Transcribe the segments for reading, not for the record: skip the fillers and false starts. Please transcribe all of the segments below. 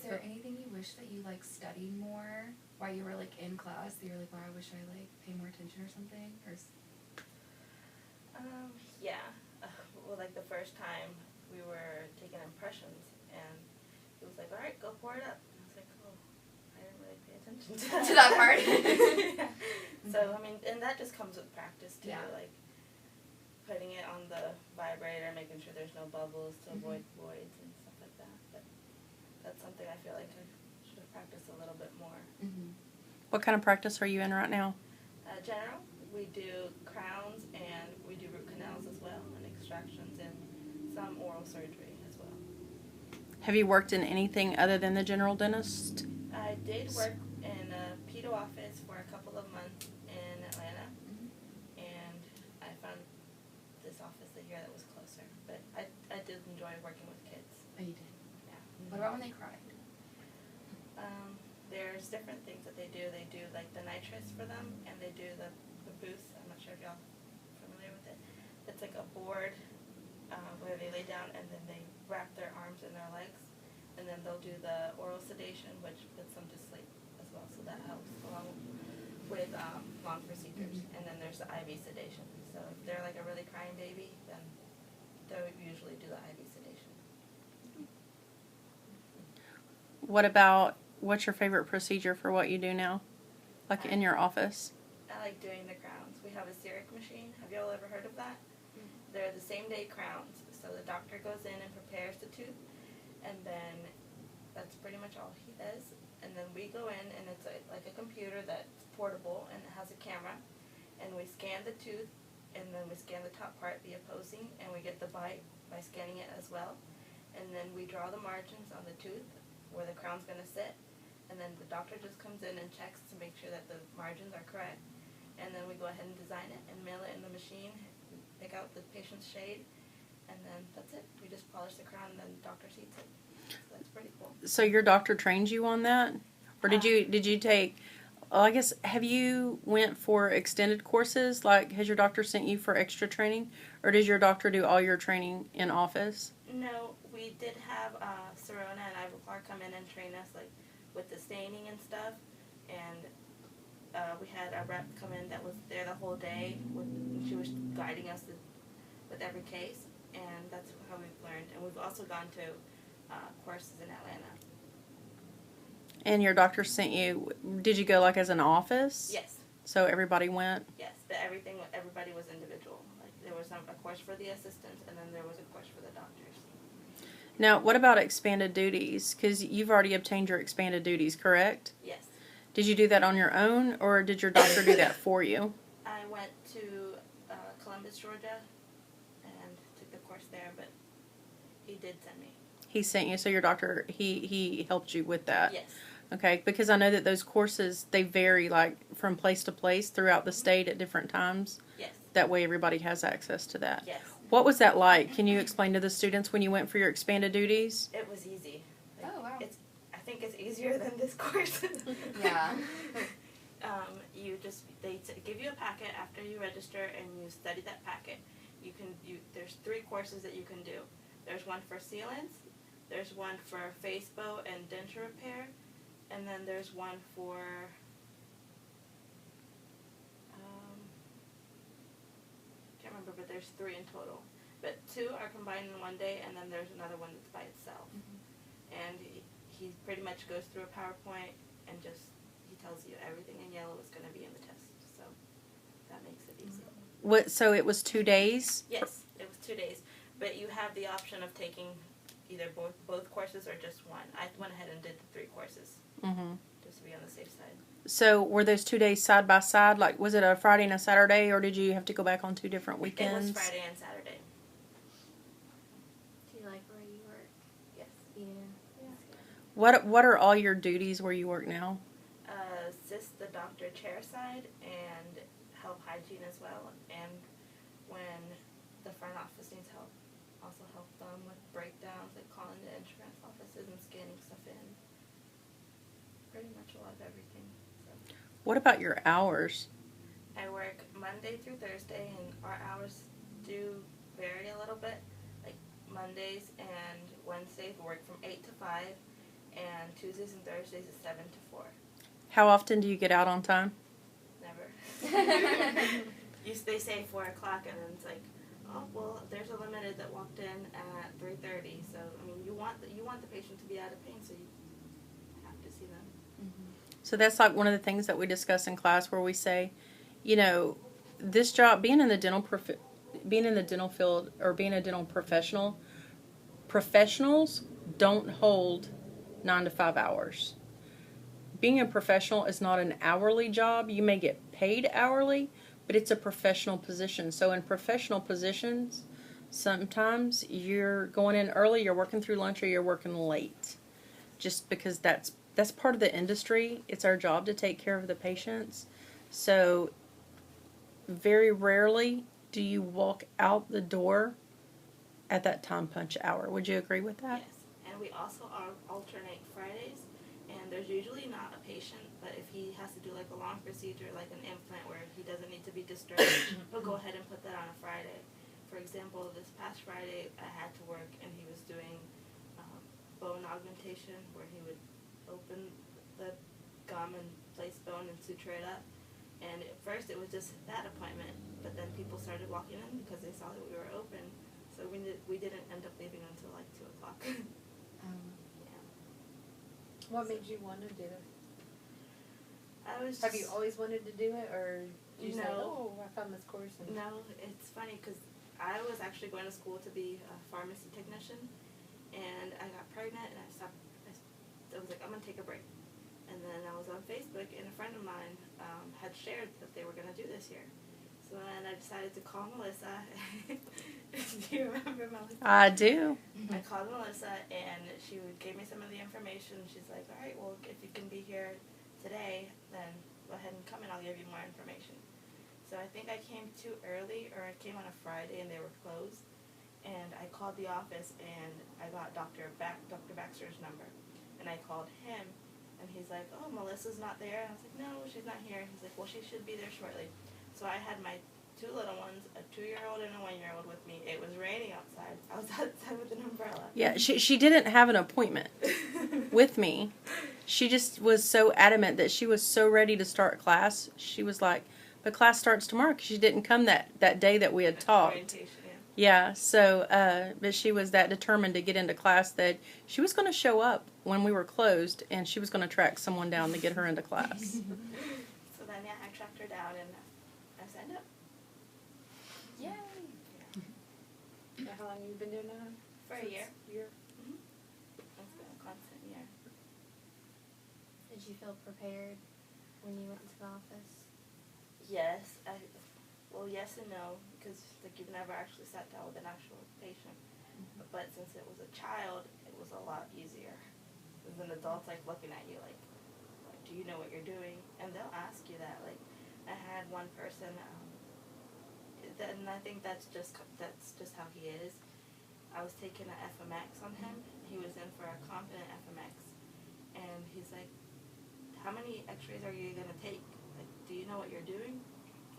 there anything you wish that you like studied more while you were like in class that you're like, wow, I wish I like paid more attention or something? Yeah. Well, like the first time we were taking impressions, and he was like, all right, go pour it up. And I was like, oh, I didn't really pay attention to that part. Yeah. So, I mean, and that just comes with practice too, Yeah. like putting it on the vibrator, making sure there's no bubbles to avoid voids and stuff like that. But that's something I feel like I should have practiced a little bit more. What kind of practice are you in right now? General, we do crowns and we do root canals as well, and extractions and some oral surgery as well. Have you worked in anything other than the general dentist? I did work in a pedo office for a couple of months in Atlanta, and I found this office the year that was closer. But I did enjoy working with kids. Oh, you did? Yeah. What about when they cried? There's different things that they do. They do like the nitrous for them, and they do the boost. I'm not sure if y'all are familiar with it. It's like a board where they lay down and then they wrap their arms in their legs, and then they'll do the oral sedation, which puts them to sleep as well. So that helps along with long procedures. And then there's the IV sedation. So if they're like a really crying baby, then they'll usually do the IV sedation. What's your favorite procedure for what you do now? Like in your office? I like doing the crowns. We have a CEREC machine. Have y'all ever heard of that? They're the same day crowns. So the doctor goes in and prepares the tooth, and then that's pretty much all he does. And then we go in, and it's like a computer that's portable, and it has a camera, and we scan the tooth, and then we scan the top part, the opposing, and we get the bite by scanning it as well. And then we draw the margins on the tooth where the crown's going to sit, and then the doctor just comes in and checks to make sure that the margins are correct. And then we go ahead and design it and mail it in the machine, pick out the patient's shade, and then that's it. We just polish the crown, and then the doctor seats it. So that's pretty cool. So your doctor trained you on that? Or did you take, well, I guess, have you went for extended courses? Like, has your doctor sent you for extra training? Or does your doctor do all your training in office? No, we did have Serona and Ivoclar come in and train us, like, with the staining and stuff. And we had a rep come in that was there the whole day. She was guiding us with every case. And that's how we've learned. And we've also gone to courses in Atlanta. And your doctor sent you, did you go like as an office? Yes. So everybody went? Yes, but everybody was individual. Like there was a course for the assistants, and then there was a course for the doctors. Now, what about expanded duties? Because you've already obtained your expanded duties, correct? Yes. Did you do that on your own, or did your doctor do that for you? I went to Columbus, Georgia, and took the course there, but he did send me. He sent you, so your doctor, he helped you with that? Yes. Okay, because I know that those courses, they vary like from place to place throughout the state at different times. Yes. That way everybody has access to that. Yes. What was that like? Can you explain to the students when you went for your expanded duties? It was easy. Like, oh, wow. I think it's easier than this course. Yeah. They give you a packet after you register, and you study that packet. There's 3 courses that you can do. There's one for sealants, there's one for face bow and denture repair, and then there's one for can't remember, but there's 3 in total. But 2 are combined in one day, and then there's another one that's by itself. And he pretty much goes through a PowerPoint and he tells you everything in yellow is going to be in the test. So that makes it easy. So it was 2 days? Yes, it was 2 days. But you have the option of taking either both courses or just one. I went ahead and did the 3 courses. Just to be on the safe side. So were those 2 days side by side? Like, was it a Friday and a Saturday, or did you have to go back on 2 different weekends? It was Friday and Saturday. Do you like where you work? Yes. Yeah. What are all your duties where you work now? Assist the doctor chair side and help hygiene as well. And when the front office needs help, also help them with breakdowns, like calling the insurance offices and scanning stuff in. Pretty much a lot of everything. So. What about your hours? I work Monday through Thursday, and our hours do vary a little bit. Like Mondays and Wednesdays we work from 8 to 5, and Tuesdays and Thursdays is 7 to 4. How often do you get out on time? Never. They say 4 o'clock, and then it's like, oh well, there's a limited that walked in at 3:30. So I mean, you want the patient to be out of pain, so you have to see them. So that's like one of the things that we discuss in class, where we say, you know, this job, being in the dental field or being a dental professional, professionals don't hold 9 to 5 hours. Being a professional is not an hourly job. You may get paid hourly, but it's a professional position. So in professional positions, sometimes you're going in early, you're working through lunch, or you're working late. Just because that's part of the industry. It's our job to take care of the patients. So very rarely do you walk out the door at that time punch hour. Would you agree with that? Yes, and we also alternate Fridays, and there's usually not a patient, but if he has to do like a long procedure, like an implant where he doesn't need to be disturbed, he'll go ahead and put that on a Friday. For example, this past Friday I had to work, and he was doing bone augmentation, where he would open the gum and place bone and suture it up. And at first it was just that appointment, but then people started walking in because they saw that we were open. So we didn't end up leaving until like 2 o'clock. Yeah. What made you want to do it? I was. Have you always wanted to do it, or did you say, No. "Oh, I found this course"? And No, it's funny because I was actually going to school to be a pharmacy technician, and I got pregnant, and I stopped. I was like, I'm gonna take a break. And then I was on Facebook, and a friend of mine had shared that they were gonna do this year. So then I decided to call Melissa. Do you remember Melissa? I do. I called Melissa, and she gave me some of the information. She's like, all right, well, if you can be here today, then go ahead and come and I'll give you more information. So I think I came too early, or I came on a Friday and they were closed. And I called the office, and I got Dr. Baxter's number. And I called him, and he's like, oh, Melissa's not there. And I was like, no, she's not here. He's like, well, she should be there shortly. So I had my 2 little ones, a 2-year-old and a 1-year-old with me. It was raining outside. I was outside with an umbrella. Yeah, she didn't have an appointment with me. She just was so adamant that she was so ready to start class. She was like, but class starts tomorrow, because she didn't come that day that we had talked. Orientation, yeah. Yeah, so, but she was that determined to get into class that she was going to show up when we were closed, and she was going to track someone down to get her into class. So then, yeah, I tracked her down, and I signed up. Yay! how long have you been doing that? For a year. Year. It's been a constant year. Did you feel prepared when you went to the office? Yes, well, yes and no, because like you've never actually sat down with an actual patient. But since it was a child, it was a lot easier. As an adult, like looking at you, like, do you know what you're doing? And they'll ask you that. Like, I had one person, and I think that's just how he is. I was taking an FMX on him. He was in for a competent FMX, and he's like, "How many X-rays are you gonna take? Like, do you know what you're doing?"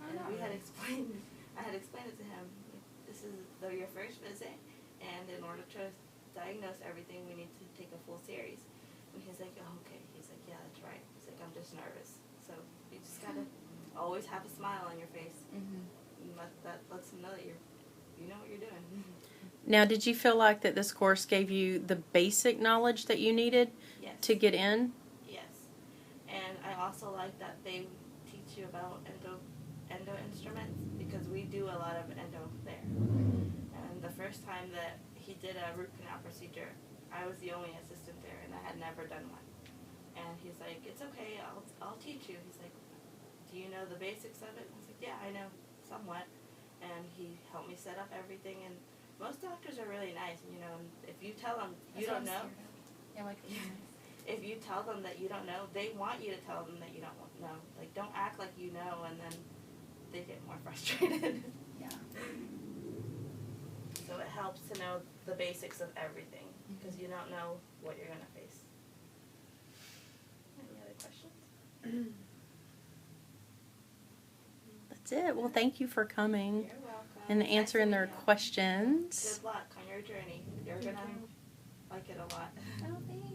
And we had explained. I had explained it to him. Like, this is your first visit, and in order to diagnose everything, we need to take a full series. And he's like, "Oh, okay." He's like, "Yeah, that's right." He's like, "I'm just nervous." So you just gotta always have a smile on your face. And that lets them know that you know what you're doing. Now, did you feel like that this course gave you the basic knowledge that you needed Yes. to get in? Yes. And I also like that they teach you about endo instruments, because we do a lot of endo there. And the first time that he did a root canal procedure, I was the only assistant there, and I had never done one. And he's like, "It's okay, I'll teach you." He's like, "Do you know the basics of it?" I was like, "Yeah, I know somewhat." And he helped me set up everything. And most doctors are really nice, and if you tell them you don't know, Yeah, like, if you tell them that you don't know, they want you to tell them that you don't know. Like, don't act like you know, and then they get more frustrated. yeah. So it helps to know the basics of everything, because you don't know what you're going to face. Any other questions? That's it. Well, thank you for coming You're welcome. and Nice answering to their meet you. questions. Good luck on your journey. You're going to like it a lot. Oh, thanks.